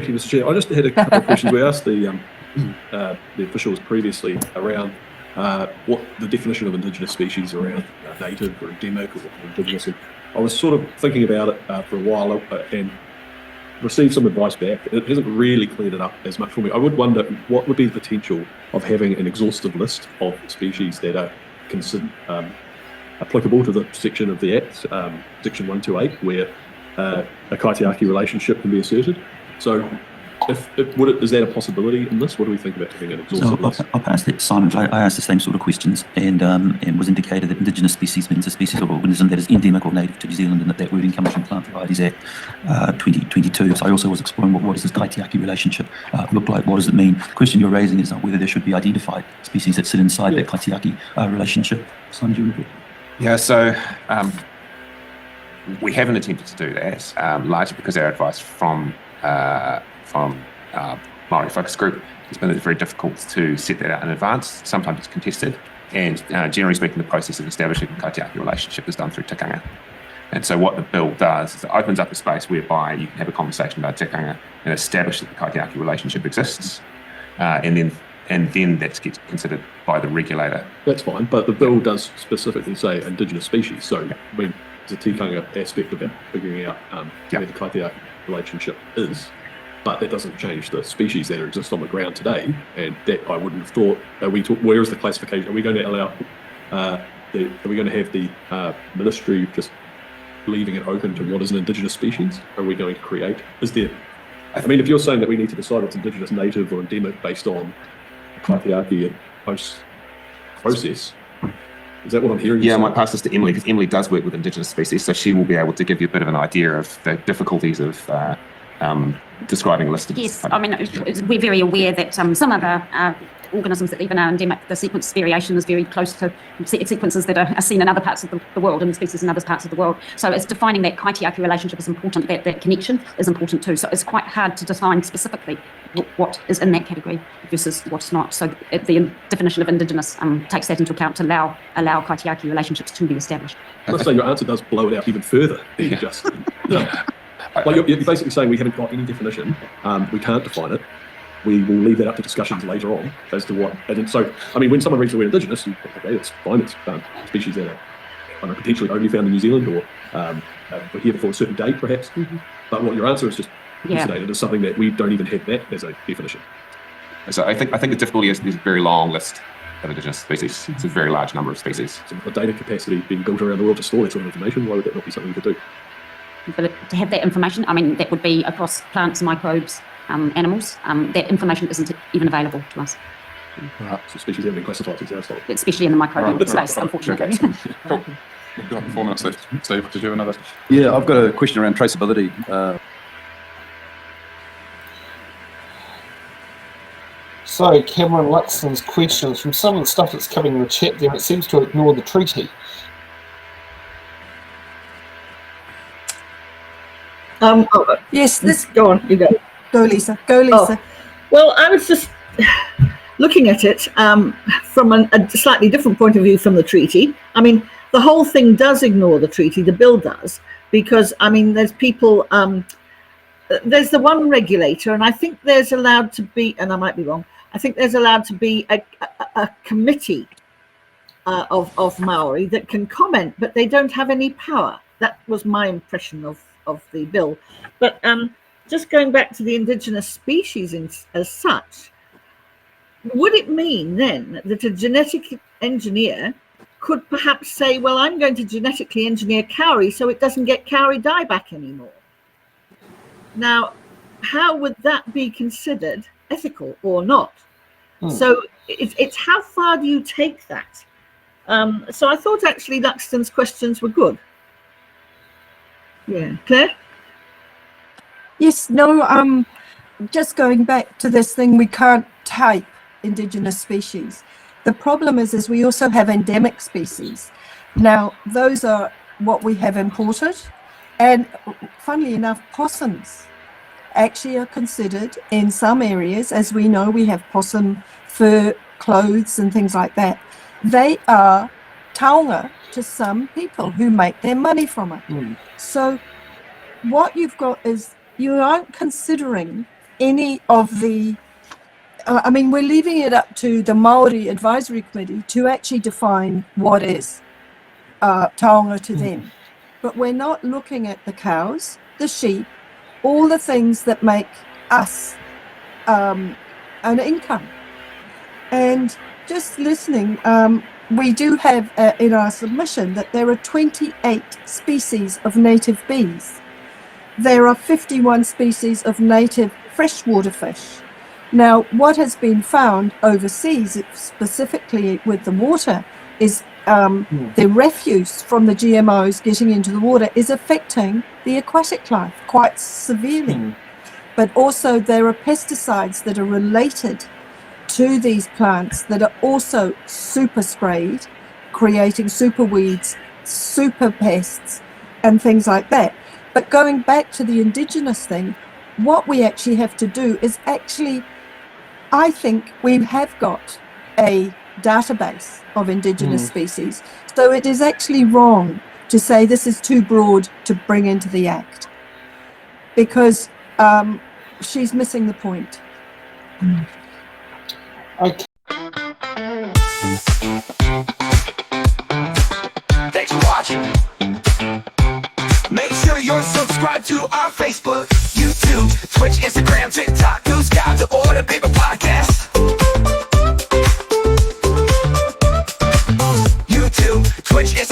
you, Mr. Chair. I just had a couple of questions. We asked the officials previously around what the definition of Indigenous species around native or endemic or Indigenous. And I was sort of thinking about it for a while and received some advice back. It hasn't really cleared it up as much for me. I would wonder what would be the potential of having an exhaustive list of species that are considered applicable to the section of the Act, section 128, where a kaitiaki relationship can be asserted. So is that a possibility in this? What do we think about having an exhaustive list? I'll pass that to Simon. I asked the same sort of questions and was indicated that Indigenous species means a species of organism that is endemic or native to New Zealand, and that wording comes from Plant Varieties Act 2022. So I also was exploring what does this kaitiaki relationship look like? What does it mean? The question you're raising is whether there should be identified species that sit inside that kaitiaki relationship. Simon, do you want to? Yeah, so we haven't attempted to do that, largely because our advice from Māori Focus Group has been that it's very difficult to set that out in advance. Sometimes it's contested, and generally speaking, the process of establishing a kaitiaki relationship is done through tikanga. And so what the bill does is it opens up a space whereby you can have a conversation about tikanga and establish that the kaitiaki relationship exists, and then that gets considered by the regulator. That's fine, but the bill does specifically say Indigenous species. So I mean, there's a tikanga aspect about figuring out where the kaitiaki relationship is. But that doesn't change the species that exist on the ground today, and that I wouldn't have thought. Where is the classification? Are we going to allow? Are we going to have the ministry just leaving it open to what is an Indigenous species? Are we going to create? Is there? I mean, if you're saying that we need to decide what's Indigenous, native, or endemic based on kaitiaki and host process, is that what I'm hearing? Yeah, I might pass this to Emily because Emily does work with Indigenous species, so she will be able to give you a bit of an idea of the difficulties of describing a list of. Yes, I mean, we're very aware that some other organisms that even are endemic, the sequence variation is very close to sequences that are seen in other parts of the world, and species in other parts of the world. So it's defining that kaitiaki relationship is important, that connection is important too. So it's quite hard to define specifically what is in that category versus what's not. So the definition of Indigenous takes that into account to allow kaitiaki relationships to be established. I must say your answer does blow it out even further than just... Well, you're basically saying we haven't got any definition, we can't define it, we will leave that up to discussions later on as to what. And so, I mean, when someone reads the word Indigenous, okay, it's fine, it's species that are potentially only found in New Zealand or were here before a certain date, perhaps. Mm-hmm. But what your answer is just elucidated as something that we don't even have that as a definition. So I think the difficulty is there's a very long list of Indigenous species. It's a very large number of species. So the data capacity being built around the world to store that sort of information, why would that not be something you could do? But to have that information, I mean, that would be across plants, microbes, animals. That information isn't even available to us. Right. So species haven't been classified since our time. Especially in the microbial space, unfortunately. Cool. We've got 4 minutes left. Steve, did you have another? Yeah, I've got a question around traceability. So Cameron Luxton's questions, from some of the stuff that's coming in the chat there, it seems to ignore the treaty. Yes, go on, you go. Go, Lisa. Go, Lisa. Oh. Well, I was just looking at it from a slightly different point of view from the treaty. I mean, the whole thing does ignore the treaty, the bill does, because, I mean, there's people, there's the one regulator, and I think there's allowed to be, and I might be wrong, I think there's allowed to be a committee of Maori that can comment, but they don't have any power. That was my impression of the bill. But just going back to the Indigenous species as such, would it mean then that a genetic engineer could perhaps say, well, I'm going to genetically engineer kauri so it doesn't get kauri dieback anymore? Now, how would that be considered ethical or not? So it's how far do you take that? So I thought actually Luxton's questions were good. Yeah, Claire? Yes, no, just going back to this thing, we can't type Indigenous species. The problem is we also have endemic species. Now, those are what we have imported, and funnily enough, possums actually are considered in some areas, as we know, we have possum fur clothes and things like that. They are taonga to some people who make their money from it. So what you've got is you aren't considering any of the I mean, we're leaving it up to the Maori Advisory Committee to actually define what is taonga to them. But we're not looking at the cows, the sheep, all the things that make us an income. And just listening, we do have in our submission that there are 28 species of native bees. There are 51 species of native freshwater fish. Now, what has been found overseas, specifically with the water, is the refuse from the GMOs getting into the water is affecting the aquatic life quite severely. But also there are pesticides that are related to these plants that are also super sprayed, creating super weeds, super pests, and things like that. But going back to the indigenous thing, what we actually have to do is actually, I think we have got a database of indigenous species. So it is actually wrong to say this is too broad to bring into the Act, because she's missing the point. Okay. Thanks for watching. Make sure you're subscribed to our Facebook, YouTube, Twitch, Instagram, TikTok, News Guide, the Order Paper Podcast. YouTube, Twitch, Instagram.